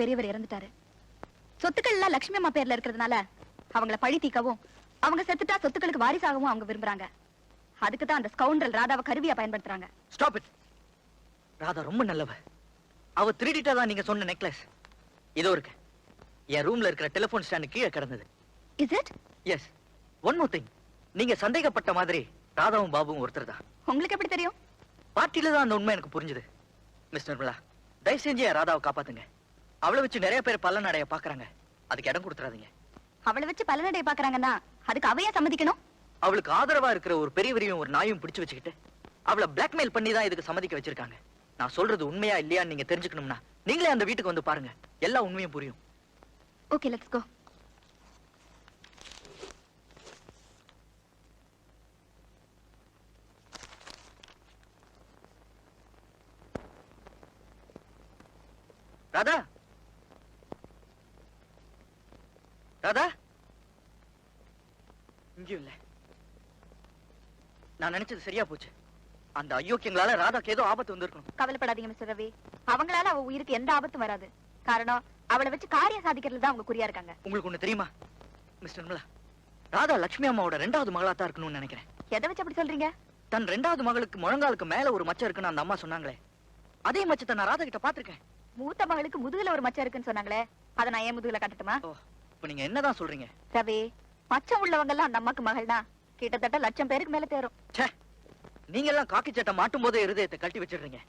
பெரியவர் இறந்துட்டாரு. சொத்துக்கள் எல்லாம் லட்சுமி அம்மா பேர்ல இருக்கிறதுனால அவங்கள பழி தீக்கவும், அவங்க செத்துட்டா சொத்துக்களுக்கு வாரிசாகவும் அவங்க விரும்புறாங்க. அதுக்குதான் அந்த ஸ்கவுண்டல் ராதாவை கருவியா பயன்படுத்துறாங்க. Stop it. ராதா ரொம்ப நல்லவ. அவ திருடிட்டாதான் நீங்க சொன்ன நெக்லஸ் இதோ இருக்கு. என் ரூம்ல இருக்கிற டெலிபோன் ஸ்டாண்ட் கீழே கிடந்தது. Is it? Yes. One more thing. நீங்க சந்தேகப்பட்ட மாதிரி ராதாவும் பாபுவும் ஒருத்தர் தான். உங்களுக்கு எப்படி தெரியும்? பார்ட்டில தான் அந்த உண்மை எனக்கு புரிஞ்சுது. மிஸ் நிர்மலா, தயவு செஞ்சு என் ராதாவை காப்பாத்துங்க. அவளை வச்சு நிறைய பேர் பல்லநடைய பாக்குறாங்க. அதுக்கு இடம் கொடுத்துறாதீங்க. அவளை வச்சு பல்லநடைய பாக்குறாங்கன்னா அதுக்கு அவையா சம்மதிக்கணும்? அவளுக்கு ஆதரவா இருக்கிற ஒரு பெரியவரையும் ஒரு நாயும் பிடிச்சு வச்சுக்கிட்டு அவளை பிளாக்மெயில் பண்ணி தான் இதுக்கு சம்மதிக்க வச்சிருக்காங்க. நான் சொல்றது உண்மையா இல்லையான்னு நீங்க தெரிஞ்சுக்கணும்னா நீங்களே அந்த வீட்டுக்கு வந்து பாருங்க. எல்லா உண்மையும் புரியும். Okay, let's go. Radha, Radha, இங்கேயும் இல்ல. நான் நினைச்சது சரியா போச்சு. அந்த அயோக்கியங்களால ராதாக்கு ஏதோ ஆபத்து வந்திருக்கணும். கவலைப்படாதீங்க மிஸ்டர் ரவி. அவங்களால அவ உயிருக்கு எந்த ஆபத்தும் வராது. காரணம் அவளை வச்சு காரியம் சாதிக்கிறதுல தான் அவங்க குறியா இருக்காங்க. உங்களுக்கு ஒண்ணு தெரியுமா மிஸ்டர் நிர்மலா? ராதா லட்சுமி அம்மாவோட 2வது மகளா தான் இருக்கணும்னு நினைக்கிறேன். எதை வச்சு அப்படி சொல்றீங்க? தன் 2வது மகளுக்கு முழங்காலுக்கு மேல ஒரு மச்சம் இருக்குன்னு அந்த அம்மா சொன்னாங்களே, அதே மச்சத்தை நான் ராதா கிட்ட பாத்திருக்கேன். மூத்த மகளுக்கு முதுகுல ஒரு மச்சம் இருக்குன்னு சொன்னாங்களே, அதை நான் ஏன் முதுகுல காட்டட்டுமா? இப்ப நீங்க என்னதான் சொல்றீங்க? ரவி, மச்சம் உள்ளவங்க எல்லாம் அந்த அம்மாக்கு மகள்னா கிட்டத்தட்ட 1,00,000 பேருக்கு மேல தேரும். நீங்க எல்லாம் காக்கி சட்டை மாட்டும் போதே இருதயத்தை கட்டி வச்சிடுறீங்க.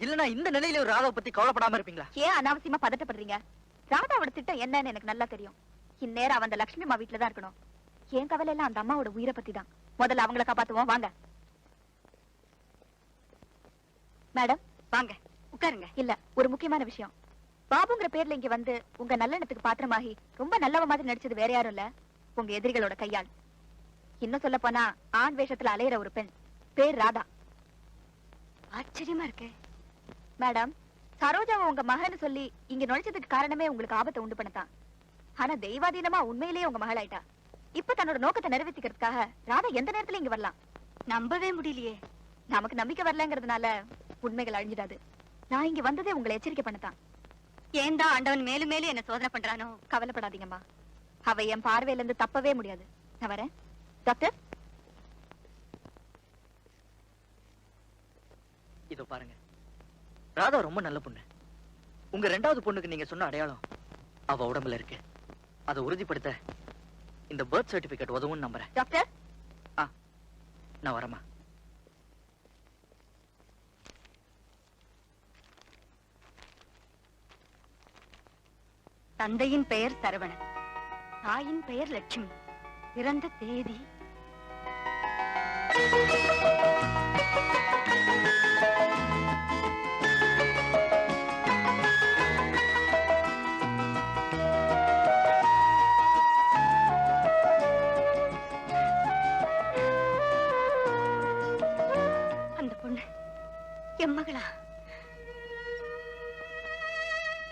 இல்லனா இந்த நிலையில ஒரு ராதாவை பத்தி கவலைப்படாம இருப்பீங்களா? ஏன் அனாவசியமா பதட்டப்படுறீங்க? ராதாவோட திட்டம் என்னன்னு எனக்கு நல்லா தெரியும். இந்நேரம் அவன் அந்த லட்சுமி அம்மா வீட்டுல தான் இருக்கணும். என் கவலை எல்லாம் அந்த அம்மாவோட உயிரை பத்தி தான். முதல்ல அவங்கள காப்பாத்துவோம். வாங்க மேடம், வாங்க உட்காருங்க. இல்ல, ஒரு முக்கியமான விஷயம். பாபுங்கிற பேர்ல இங்க வந்து உங்க நல்லெண்ணத்துக்கு பாத்திரமாகி ரொம்ப நல்லவ மாதிரி நடிச்சது வேற யாரும் இல்ல, உங்க எதிரிகளோட கையால். இன்னும் சொல்ல போனா ஆண் வேஷத்துல அலையிற ஒரு பெண், பேர் ராதா. ஆச்சரியமா இருக்கு மேடம். சரோஜாவை உங்க மகன்னு சொல்லி இங்க நுழைச்சதுக்கு காரணமே உங்களுக்கு ஆபத்தை உண்டு பண்ணத்தான். ஆனா தெய்வாதீனமா உண்மையிலேயே உங்க மகள் ஆயிட்டா. இப்ப தன்னோட நோக்கத்தை நிறைவேற்றிக்கிறதுக்காக ராதா எந்த நேரத்துல இங்க வரலாம். நம்பவே முடியலையே. நமக்கு நம்பிக்கை வரலங்கிறதுனால உண்மைகள் அழிஞ்சிடாது. நான் இங்க வந்ததே உங்களை எச்சரிக்கை பண்ணத்தான். ஏன் தான் ஆண்டவன் மேலும் மேலும் என்ன சோதனை பண்றானோ? கவலைப்படாதீங்கம்மா, அவ என் பார்வையில இருந்து தப்பவே முடியாது. நான் வரேன். டாக்டர், இதோ பாருங்க, ராதா ரொம்ப நல்ல பொண்ணு. உங்க 2வது பொண்ணுக்கு நீங்க சொன்ன அடையாளம் அவ உடம்புல இருக்கு. அதை உறுதிப்படுத்த இந்த பர்த் சர்டிபிகேட் உதவும் நம்புறேன். டாக்டர், நான் வரமா? தந்தையின் பெயர் சரவணன், தாயின் பெயர் லட்சுமி. பிறந்த தேதி அந்த பொண்ணு என் மகளா?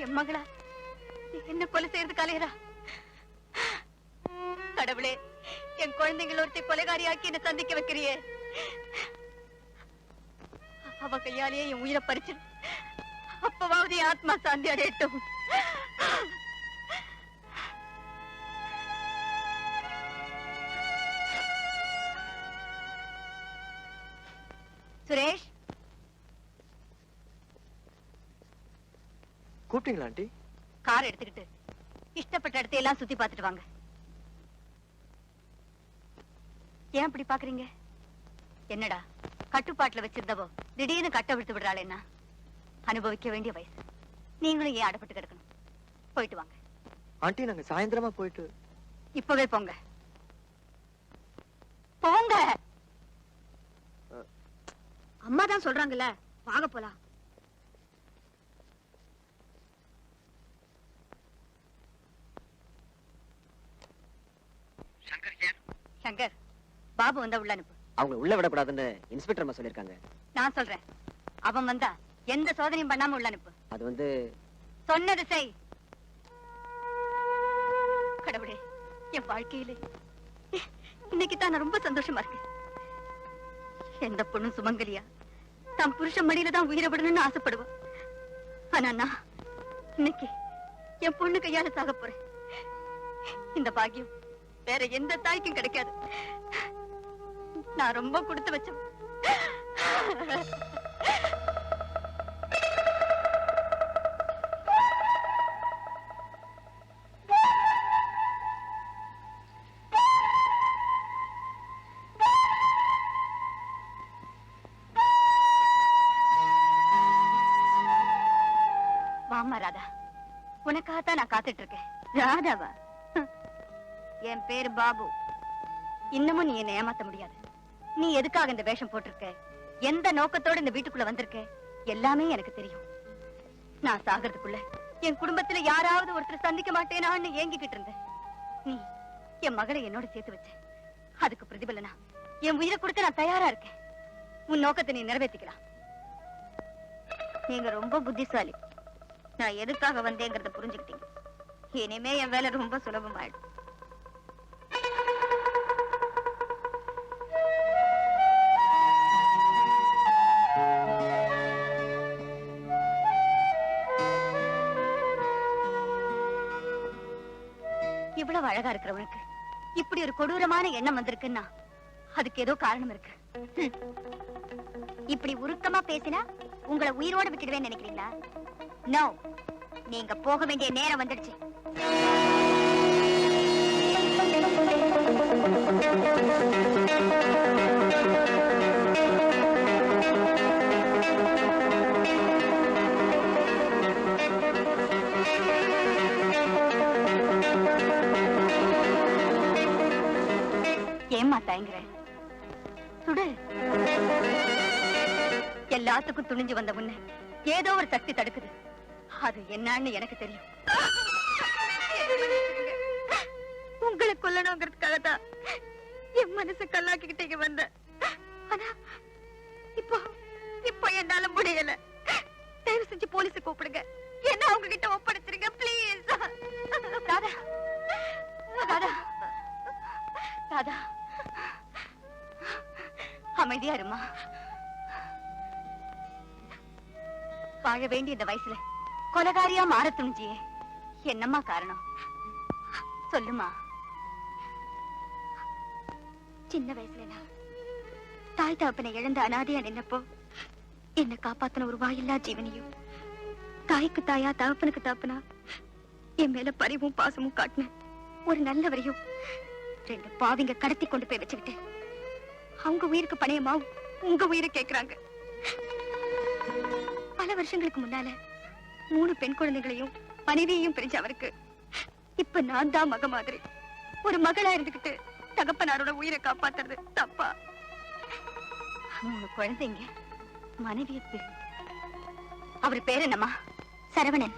என் மகளா என்ன கொலை செய்யறதுக்கு அலையறா? கடவுளே, என் குழந்தைகள் ஒருத்தை கொலைகாரியாக்கி என்ன சந்திக்க வைக்கிறியே. அவ கையாலேயே என் உயிரை பறிச்சு அப்பவாவது என் ஆத்மா சாந்தி அடையட்டும். சுரேஷ், கூப்பிட்டீங்களா ஆண்டி? கார் எடுத்துக்கிட்டு இஷ்டப்பட்ட இடத்தை எல்லாம் சுத்தி பார்த்துட்டு வாங்க. ஏன் அப்படி பாக்குறீங்க? என்னடா கட்டுப்பாட்டுல வச்சிருந்தவோ திடீர்னு கட்ட விடுத்து விடுறாளேன்னா அனுபவிக்க வேண்டிய வயசு. நீங்களும் ஏன் அடப்பட்டு கிடக்கணும்? போயிட்டு வாங்க. ஆண்டி, நாங்க சாயந்தரமா போயிட்டு. இப்பவே போங்க, போங்க. அம்மா தான் சொல்றாங்கல்ல, வாங்க போலாம். சங்கர், பாபு வந்தா உள்ள அனுப்பு. அவங்க உள்ள விடக்கூடாதுன்னு இன்ஸ்பெக்டர் அம்மா சொல்லிருக்காங்க. நான் சொல்றேன், அவன் வந்தா எந்த சோதனையும் பண்ணாம உள்ள அனுப்பு. அது வந்து சொன்னது செய். கடவுளே, என் வாழ்க்கையிலே இன்னைக்கு தான் நான் ரொம்ப சந்தோஷமா இருக்கு. எந்த பொண்ணும் சுமங்கலியா தம் புருஷன் மடியில தான் உயிரை விடணும்னு ஆசைப்படுவான். ஆனா நான் இன்னைக்கு என் பொண்ணு கையால சாக போறேன். இந்த பாக்கியம் வேற எந்த தாய்க்கும் கிடைக்காது. நான் ரொம்ப கொடுத்து வச்சேன். வாமா ராதா, உனக்காகத்தான் நான் காத்துட்டு இருக்கேன். ராதாவா? என் பேரு பாபு. இன்னமும் நீ என்ன ஏமாத்த முடியாது. நீ எதுக்காக இந்த வேஷம் போட்டிருக்க, எந்த நோக்கத்தோட இந்த வீட்டுக்குள்ள வந்திருக்க, எல்லாமே எனக்கு தெரியும். நான் சாகிறதுக்குள்ள என் குடும்பத்துல யாராவது ஒருத்தர் சந்திக்க மாட்டேனான்னு ஏங்கிக்கிட்டு இருந்தேன். நீ என் மகளை என்னோட சேர்த்து வச்ச. அதுக்கு பிரதிபலனா என் உயிரை கொடுக்க நான் தயாரா இருக்கேன். உன் நோக்கத்தை நீ நிறைவேற்றிக்கலாம். நீங்க ரொம்ப புத்திசாலி. நான் எதுக்காக வந்தேங்கிறத புரிஞ்சுக்கிட்டீங்க. இனிமே என் வேலை ரொம்ப சுலபமாயிடும். இவ்வளவு அழகா இருக்கிறவனுக்கு இப்படி ஒரு கொடூரமான எண்ணம் வந்திருக்குன்னா அதுக்கு ஏதோ காரணம் இருக்கு. இப்படி உருக்கமா பேசினா உங்களை உயிரோட விட்டுடுவேன்னு நினைக்கிறீங்களா? நோ, நீங்க போக வேண்டிய நேரம் வந்துடுச்சு. ஏம்மா தயங்குற? சுடு. எல்லாத்துக்கும் துணிஞ்சு வந்த முன்ன ஏதோ ஒரு சக்தி தடுக்குது. அது என்னன்னு எனக்கு தெரியும். உங்களை கொல்லணுங்கிறதுக்காக தான் என் மனசை கல்லாக்கிக்கிட்டே வந்த. ஆனா இப்போ இப்போ என்னால முடியல. தயவு செஞ்சு போலீஸை கூப்பிடுங்க. என்ன அவங்க கிட்ட ஒப்படைச்சிருங்க ப்ளீஸ். ராதா, ராதா, ராதா, அமைதியா இருமா. வாழ வேண்டிய இந்த வயசுல கொலகாரியா மாற துணிஞ்சியே, என்னம்மா காரணம் சொல்லுமா. சின்ன வயசுல நான் தாய் தகப்பனை இழந்த அனாதையா நின்னப்போ என்ன காப்பாத்தின ஒரு வாயில்லா ஜீவனையும், தாய்க்கு தாயா தகப்பனுக்கு தகப்பனா என் மேல பரிவும் பாசமும் காட்டின ஒரு நல்லவரையும் ரெண்டு பாவிங்க கடத்தி கொண்டு போய் வச்சுக்கிட்டு அவங்க உயிருக்கு பணையமா உங்க உயிரை கேக்குறாங்க. பல வருஷங்களுக்கு முன்னால 3 பெண் குழந்தைகளையும் மனைவியையும் பிரிஞ்ச அவருக்கு இப்ப நான் தான் மக மாதிரி. ஒரு மகளா இருந்துகிட்டு தகப்பனாரோட உயிரை காப்பாத்துறது தப்பா? 3 குழந்தைங்க, மனைவிய பிரி. அவர் பேர் என்னம்மா? சரவணன்.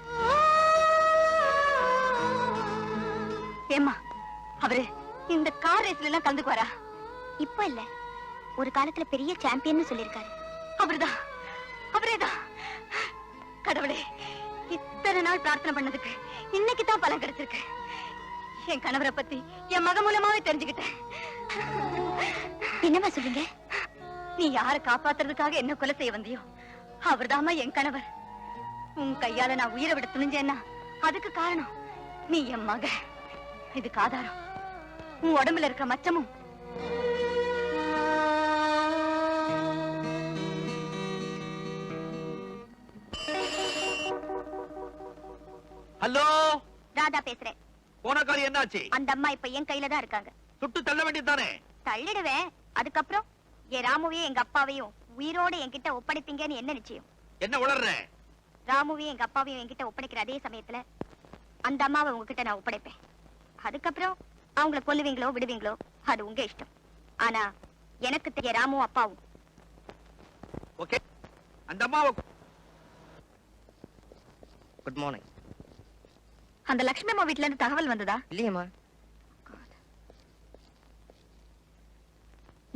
ஏம்மா அவரு இந்த கார் ரேஸ்ல எல்லாம் கலந்துக்குவாரா? இப்ப இல்ல, ஒரு காலத்துல பெரிய சாம்பியன் சொல்லிருக்காரு. அவருதான், அவரேதான். கடவுளே, இத்தனை நாள் பிரார்த்தனை பண்ணதுக்கு இன்னைக்கு தான் பலன் கிடைச்சிருக்கு. என் கணவரை பத்தி என் மக மூலமாவே தெரிஞ்சுக்கிட்டேன். என்னமா சொல்றீங்க? நீ யாரை காப்பாத்துறதுக்காக என்ன கொலை செய்ய வந்தியோ அவர்தாமா என் கணவர். உன் கையால நான் உயிரை விட துணிஞ்சேன்னா அதுக்கு காரணம் நீ என் மக. இதுக்கு ஆதாரம் உன் உடம்புல இருக்கிற மச்சமும். ஹலோ, ராதா பேசுறேன். போன காரியம் என்னாச்சு? அந்த அம்மா இப்ப என் கையில தான் இருக்காங்க. சுட்டு தள்ள வேண்டியதானே? தள்ளிடுவேன். அதுக்கப்புறம் என் ராமுவையும் எங்க அப்பாவையும் உயிரோட என்கிட்ட ஒப்படைப்பீங்கன்னு என்ன நிச்சயம்? என்ன உளர்ற? ராமுவையும் எங்க அப்பாவையும் என்கிட்ட ஒப்படைக்கிற அதே சமயத்துல அந்த அம்மாவை உங்ககிட்ட நான் ஒப்படைப்பேன். அதுக்கப்புறம் அவங்கள கொல்லுவீங்களோ விடுவீங்களோ அது உங்க இஷ்டம். ஆனா எனக்கு தெரிய ராமுவும் அப்பாவும். ஓகே, அந்த அம்மாவை. Good morning. அந்த லட்சுமி அம்மா வீட்டுல இருந்து தகவல் வந்ததா? இல்லையம்மா.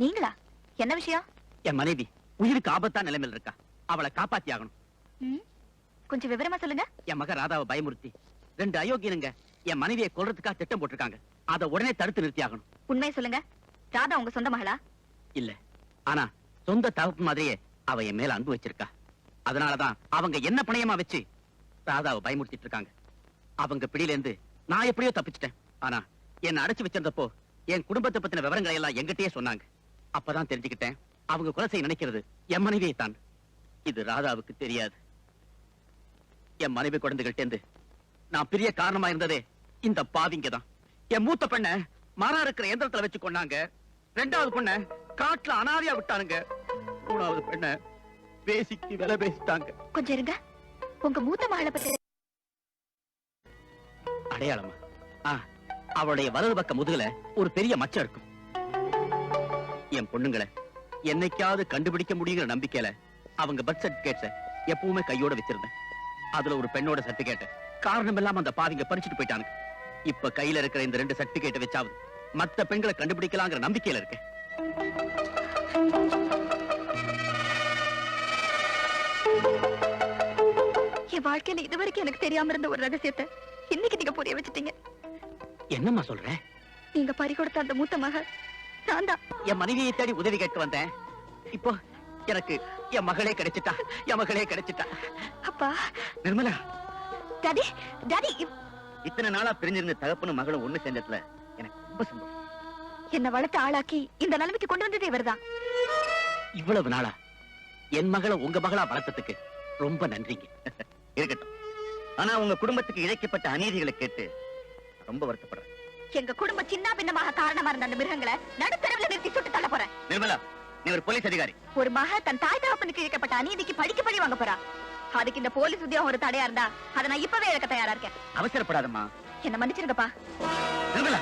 நீங்களா? என்ன விஷயம்? என் மனைவி உயிருக்கு ஆபத்தான நிலைமையில் இருக்கா. அவளை காப்பாத்தி ஆகணும். கொஞ்சம் விவரமா சொல்லுங்க. என் மக ராதாவை பயமுறுத்தி 2 அயோக்கியனுங்க என் மனைவியை கொல்றதுக்காக திட்டம் போட்டிருக்காங்க. அதை உடனே தடுத்து நிறுத்தி ஆகணும். உண்மையை சொல்லுங்க. ராதா உங்க சொந்த மகளா? இல்ல, ஆனா சொந்த தகப்பு மாதிரியே அவ என் மேல அன்பு வச்சிருக்கா. அதனாலதான் அவங்க என்ன பணையமா வச்சு ராதாவை பயமுறுத்திட்டு இருக்காங்க. அவங்க பிடியில இருந்து நான் எப்படியோ தப்பிச்சிட்டேன். ஆனா என்ன அடைச்சு வச்சிருந்தப்போ என் குடும்பத்தை பத்தின விவரங்களை எல்லாம் எங்கிட்டயே சொன்னாங்க. அப்பதான் தெரிஞ்சுக்கிட்டேன் அவங்க கொலை செய்ய நினைக்கிறது என் மனைவியை தான். இது ராதாவுக்கு தெரியாது. என் மனைவி குழந்தைகள்ட்ட இருந்து நான் பெரிய காரணமா இருந்ததே இந்த பாவிங்க தான். என் மூத்த பெண்ண மரம் இருக்கிற எந்திரத்துல வச்சு கொண்டாங்க. 2வது பொண்ண காட்டுல அனாதையா விட்டானுங்க. 3வது பெண்ண பேசிக்கு விலை பேசிட்டாங்க. கொஞ்சம் இருங்க. உங்க மூத்த மகளை பத்தி அடையாளமா? அவளுடைய வலது பக்க முதுகுல ஒரு பெரிய மச்சம் இருக்கும். என் பொண்ணுங்களை என்னைக்காவது கண்டுபிடிக்க முடியுங்கிற நம்பிக்கையில அவங்க பர்த் சர்டிபிகேட்ஸ எப்பவுமே கையோட வச்சிருந்தேன். அதுல ஒரு பெண்ணோட சர்டிபிகேட் காரணம் இல்லாம அந்த பாவிங்க பறிச்சுட்டு போயிட்டானுங்க. இப்ப கையில இருக்கிற இந்த 2 சர்டிபிகேட்டை வச்சாவது மத்த பெண்களை கண்டுபிடிக்கலாங்கிற நம்பிக்கையில இருக்கேன். என் வாழ்க்கையில இதுவரைக்கும் எனக்கு தெரியாம இருந்த ஒரு ரகசியத்தை இன்னைக்கு நீங்க புரிய வச்சுட்டீங்க. என்னம்மா சொல்ற? நீங்க பறி கொடுத்த அந்த மூத்த மக நான் தான். என் மனைவியை தேடி உதவி கேட்க வந்தேன். இப்போ எனக்கு என் மகளே கிடைச்சிட்டா. என் மகளே கிடைச்சிட்டா. அப்பா. நிர்மலா, டாடி டாடி இத்தனை நாளா பிரிஞ்சிருந்த தகப்பனும் மகளும் ஒண்ணு சேர்ந்ததுல எனக்கு ரொம்ப சந்தோஷம். என்ன வளர்த்து ஆளாக்கி இந்த நிலைமைக்கு கொண்டு வந்ததே இவர்தான். இவ்வளவு நாளா என் மகளை உங்க மகளா வளர்த்ததுக்கு ரொம்ப நன்றிங்க. இருக்கட்டும். ஆனா உங்க குடும்பத்துக்கு இழைக்கப்பட்ட அநீதிகளை கேட்டு ரொம்ப வருத்தப்படுறேன். எங்க குடும்ப சின்ன பின்னமாக காரணமா இருந்த அந்த மிருகங்களை நடுத்தரவுல நிறுத்தி சுட்டு தள்ள போறேன். நிர்மலா, நீ ஒரு போலீஸ் அதிகாரி. ஒரு மக தன் தாய் தகப்பனுக்கு இழைக்கப்பட்ட அநீதிக்கு படிக்க பழி வாங்க போறா. அதுக்கு இந்த போலீஸ் உத்தியோகம் ஒரு தடையா இருந்தா அதை நான் இப்பவே இழக்க தயாரா இருக்கேன். அவசரப்படாதம்மா. என்ன மன்னிச்சிருங்கப்பா. நிர்மலா,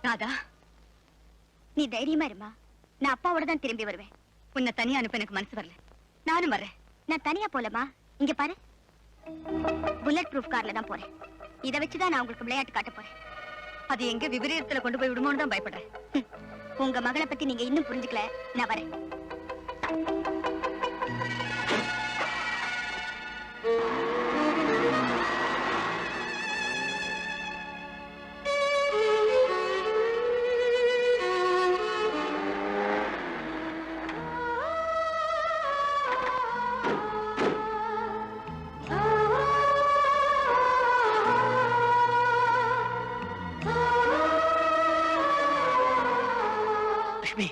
ராதா, நீ தைரியமா இருமா. நான் அப்பாவோட தான் திரும்பி வருவேன். உன்னை தனியா அனுப்ப எனக்கு மனசு வரல. நானும் வர்றேன். நான் தனியா போலமா. இங்க பாரு, புல்லட் ப்ரூஃப் கார்ல தான் போறேன். இதை வச்சுதான் நான் உங்களுக்கு விளையாட்டு காட்ட போறேன். அது எங்க விபரீதத்துல கொண்டு போய் விடுமோன்னு தான் பயப்படுறேன். உங்க மகளை பத்தி நீங்க இன்னும் புரிஞ்சுக்கல. நான் வரேன். லட்சுமி,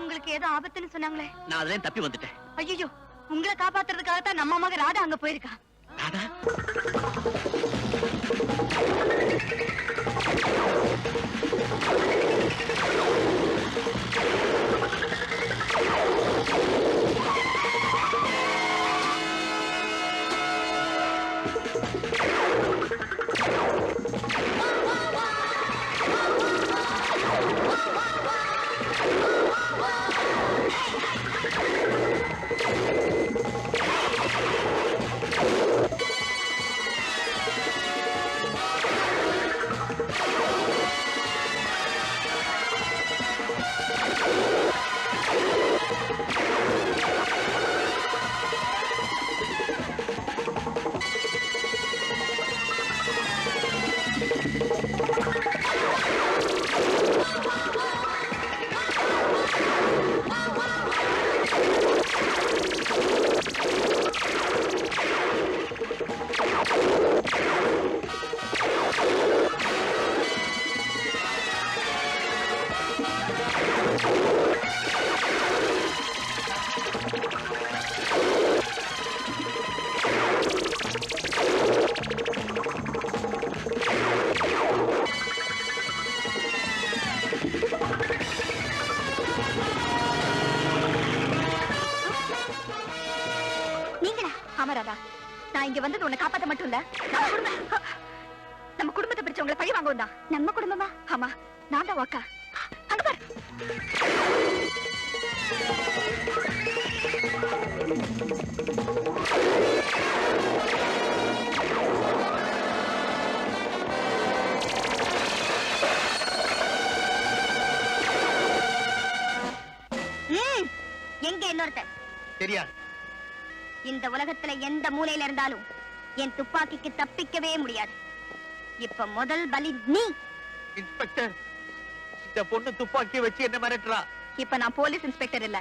உங்களுக்கு ஏதோ ஆபத்துன்னு சொன்னாங்களே. நான் அதுல தப்பி வந்துட்டேன். ஐயோ, உங்களை காப்பாத்துறதுக்காகத்தான் நம்ம மக ராதா அங்க போயிருக்கா. ராதா, ராதா, நான் இங்க வந்தது உன்னை காப்பாத்த மட்டும் இல்ல, நம்ம குடும்பத்தை பிடிச்சவங்களை பழி வாங்குவோம் தான். நம்ம குடும்பமா? ஆமா, நான் தான் வாக்கா. அங்க பாரு. எங்க இன்னொருத்தன் தெரியாது. இந்த உலகத்துல எந்த மூலையில இருந்தாலும் என் துப்பாக்கிக்கு தப்பிக்கவே முடியாது. இப்ப முதல் பலி நீ. இன்ஸ்பெக்டர், இந்த பொண்ணு துப்பாக்கி வச்சு என்ன மிரட்டுறா? இப்ப நான் போலீஸ் இன்ஸ்பெக்டர் இல்ல,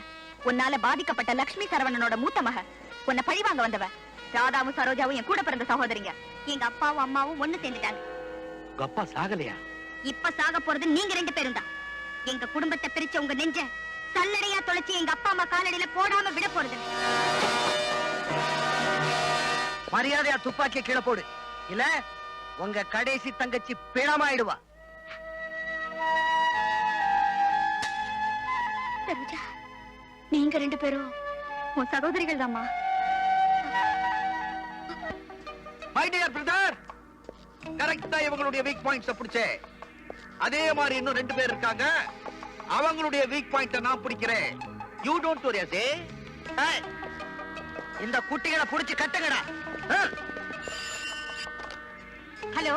உன்னால பாதிக்கப்பட்ட லக்ஷ்மி சரவணனோட மூத்த மக. உன்னை பழிவாங்க வந்தவ. ராதாவும் சரோஜாவும் என் கூட பிறந்த சகோதரிங்க. எங்க அப்பாவும் அம்மாவும் ஒண்ணு சேர்ந்துட்டாங்க. உங்க அப்பா சாகலையா? இப்ப சாக போறது நீங்க 2 பேரும் தான். எங்க குடும்பத்தை பிரிச்ச உங்க நெஞ்ச சல்லடையா தொலைச்சு எங்க அப்பா அம்மா காலடியில போடாம விட போறது. மரியாதையா துப்பாக்கிய கீழே போடு, இல்ல உங்க கடைசி தங்கச்சி பிணமாயிடுவா. சரோஜா, நீங்க 2 பேரும் உன் சகோதரிகள் தாம்மா. மை டியர் பிரதர், கரெக்ட்டா இவங்களுடைய வீக் பாயிண்ட்ஸ் பிடிச்சே. அதே மாதிரி இன்னும் 2 பேர் இருக்காங்க. அவங்களுடைய வீக் பாயிண்ட நான் பிடிக்கிறேன். யூ டோன்ட் வரி அசே. இந்த குட்டிகளை புடிச்சு கட்டுங்கடா. ஹலோ,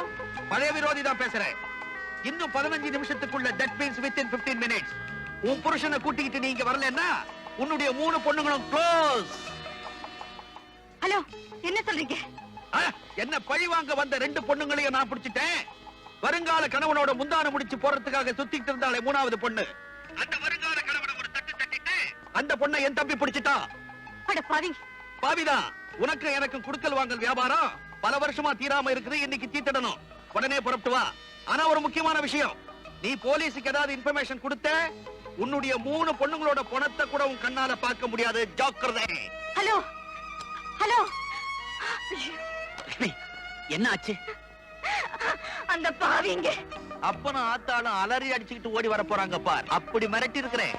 பழைய விரோதி தான் பேசுறேன். இன்னும் 15 நிமிஷத்துக்குள்ள தட் மீன்ஸ் within 15 minutes உன் புருஷனை கூட்டிக்கிட்டு நீங்க வரலன்னா உன்னுடைய 3 பொண்ணுங்களும் க்ளோஸ். ஹலோ, என்ன சொல்றீங்க? என்ன பழி வாங்க வந்த 2 பொண்ணுங்களையும் நான் பிடிச்சிட்டேன். வருங்கால கணவனோட முந்தான முடிச்சு போறதுக்காக சுத்திட்டு இருந்தாலே 3வது பொண்ணு. அந்த வருங்கால கணவனை ஒரு தட்டு தட்டிட்டு அந்த பொண்ணை என் தம்பி பிடிச்சிட்டா. அட பாவி. பாவிதான். உனக்கு எனக்கு குடுக்கல் வாங்கல் வியாபாரம் பல வருஷமா தீராம இருக்குது. இன்னைக்கு தீர்த்திடணும். உடனே புறப்பட்டு வா. ஆனா ஒரு முக்கியமான விஷயம், நீ போலீஸுக்கு ஏதாவது இன்ஃபர்மேஷன் கொடுத்த உன்னுடைய 3 பொண்ணுங்களோட பணத்தை கூட உன் கண்ணால பார்க்க முடியாது. ஜாக்கிரதை. Hello hello. லக்ஷ்மி, என்ன ஆச்சு? அந்த பாவிங்க அப்பனும் ஆத்தாளும் அலறி அடிச்சுக்கிட்டு ஓடி வர போறாங்க பார். அப்படி மிரட்டி இருக்கிறேன்.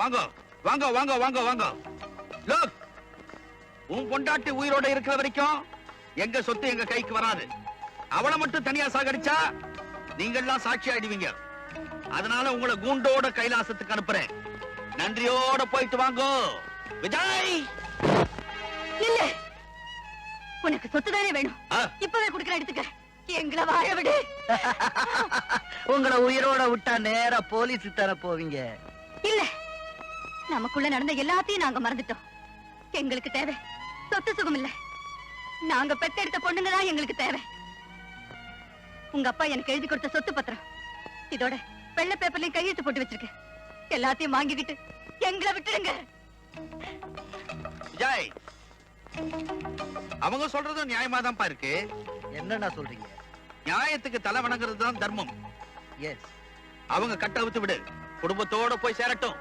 வாங்க வாங்க வாங்க வாங்க வாங்க. லோக், உன் பொண்டாட்டி உயிரோட இருக்கிற வரைக்கும் எங்க சொத்து எங்க கைக்கு வராது. அவளை மட்டும் தனியா சாகடிச்சா நீங்கள்லாம் சாட்சி ஆயிடுவீங்க. அதனால உங்களை கூண்டோட கைலாசத்துக்கு அனுப்புறேன். நன்றியோட போயிட்டு வாங்க. விஜய், இல்ல, உனக்கு சொத்து தானே வேணும். இப்பவே குடுக்கற எடுத்துக்க. எங்களை வாழ விடு. உங்களை உயிரோட விட்டா நேரா போலீஸ் தர போவீங்க. இல்ல, நமக்குள்ள நடந்த எல்லாத்தையும் நாங்க மறந்துட்டோம். எங்களுக்கு தேவை சொத்து சுகம் இல்ல, நாங்க பெத்தெடுத்த பொண்ணுங்க தான் எங்களுக்கு தேவை. உங்க அப்பா எனக்கு எழுதி கொடுத்த சொத்து பத்திரம் இதோட வெள்ளை பேப்பர்லயும் கையெழுத்து போட்டு வச்சிருக்க. எல்லாத்தையும் வாங்கிக்கிட்டு எங்களை விட்டுடுங்க. விஜய், அவங்க சொல்றதும் நியாயமா தான்ப்பா இருக்கு. என்னன்னா சொல்றீங்க? நியாயத்துக்கு தலை வணங்குறது தான் தர்மம். எஸ். அவங்க கட்ட அவுத்து விடு. குடும்பத்தோட போய் சேரட்டும்.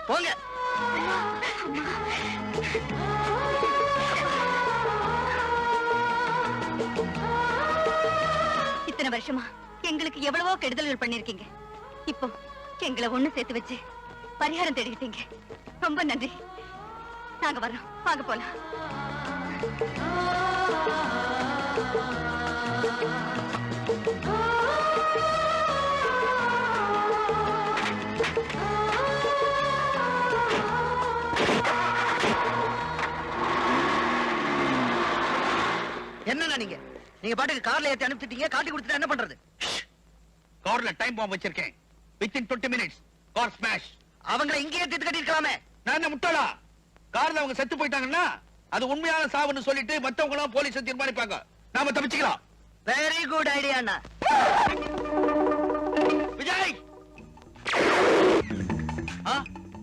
போங்க. இத்தனை வருஷமா எங்களுக்கு எவ்வளவோ கெடுதல்கள் பண்ணிருக்கீங்க. இப்போ எங்களை ஒண்ணு சேர்த்து வச்சு பரிகாரம் தேடிக்கிட்டீங்க. ரொம்ப நன்றி. நாங்க வர்றோம். வாங்க போலாம். என்னன்னா நீங்க பாட்டுக்கு கார்ல ஏத்தி அனுப்பிச்சிட்டீங்க. காட்டி கொடுத்துட்டா என்ன பண்றது? கார்ல டைம் பாம்பு வச்சிருக்கேன். within 20 minutes car smash. அவங்கள இங்கேயே தீர்த்து கட்டிருக்கலாமே. நான் என்ன முட்டாளா? கார்ல அவங்க செத்து போயிட்டாங்கன்னா அது உண்மையான சாவுன்னு சொல்லிட்டு மத்தவங்களும் போலீஸ் தீர்மானிப்பாங்க. நாம தப்பிச்சுக்கலாம். Very good idea. விஜய்,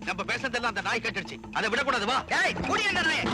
நம்ம பேசுறதெல்லாம் அந்த நாய் கேட்டுடுச்சு. அதை விடக்கூடாது. வா. ஏய், கூடியங்க நாயே.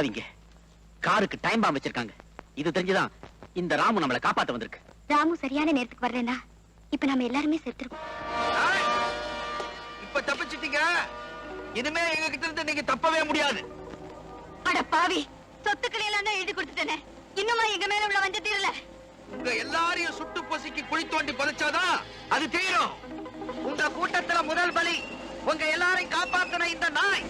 பாவிங்க காருக்கு டைம் பாம் வச்சிருக்காங்க. இது தெரிஞ்சுதான் இந்த ராமு நம்மளை காப்பாத்த வந்திருக்கு. ராமு சரியான நேரத்துக்கு வரலனா இப்ப நாம எல்லாருமே செத்துருவோம். இப்ப தப்பிச்சிட்டீங்க. இனிமே எங்க கிட்ட இருந்து நீங்க தப்பவே முடியாது. அட பாவி, சொத்துக்களை எல்லாம் தான் எழுதி கொடுத்துட்டேனே, இன்னுமா எங்க மேல உள்ள வஞ்ச தீரல? உங்க எல்லாரையும் சுட்டு பொசுக்கி குழி தோண்டி புதைச்சாதான் அது தீரும். உங்க கூட்டத்துல முதல் பலி உங்க எல்லாரையும் காப்பாத்தின இந்த நாய்.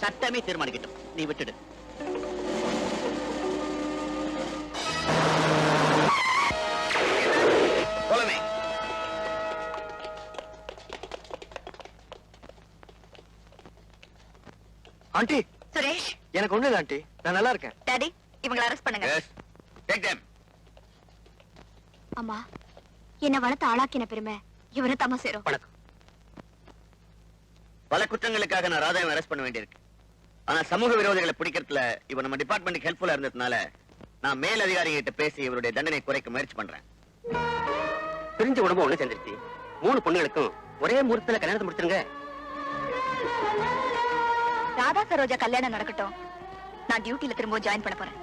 சட்டமே தீர்மானிக்கட்டும், நீ விட்டுடு. ஆண்டி, சுரேஷ், எனக்கு ஒண்ணு இல்ல ஆண்டி, நான் நல்லா இருக்கேன். டாடி, இவங்களை அரெஸ்ட் பண்ணுங்க. அம்மா, என்ன வளர்த்து ஆளாக்கின பெருமை இவரை தம சேரும். வணக்கம். பல குற்றங்களுக்காக நான் ராதாவை அரெஸ்ட் பண்ண வேண்டியிருக்கு. ஆனா சமூக விரோதிகளை பிடிக்கிறதுல இவ நம்ம டிபார்ட்மெண்ட்டுக்கு ஹெல்ப்ஃபுல்லா இருந்ததுனால நான் மேல் அதிகாரிகிட்ட பேசி இவருடைய தண்டனை குறைக்க முயற்சி பண்றேன். பிரிஞ்ச உடம்பு ஒண்ணு சேர்ந்துருச்சு. 3 பொண்ணுகளுக்கும் ஒரே முகூர்த்தத்துல கல்யாணத்தை முடிச்சிருங்க. ராதா சரோஜா கல்யாணம் நடக்கட்டும், நான் டியூட்டில திரும்ப ஜாயின் பண்ண போறேன்.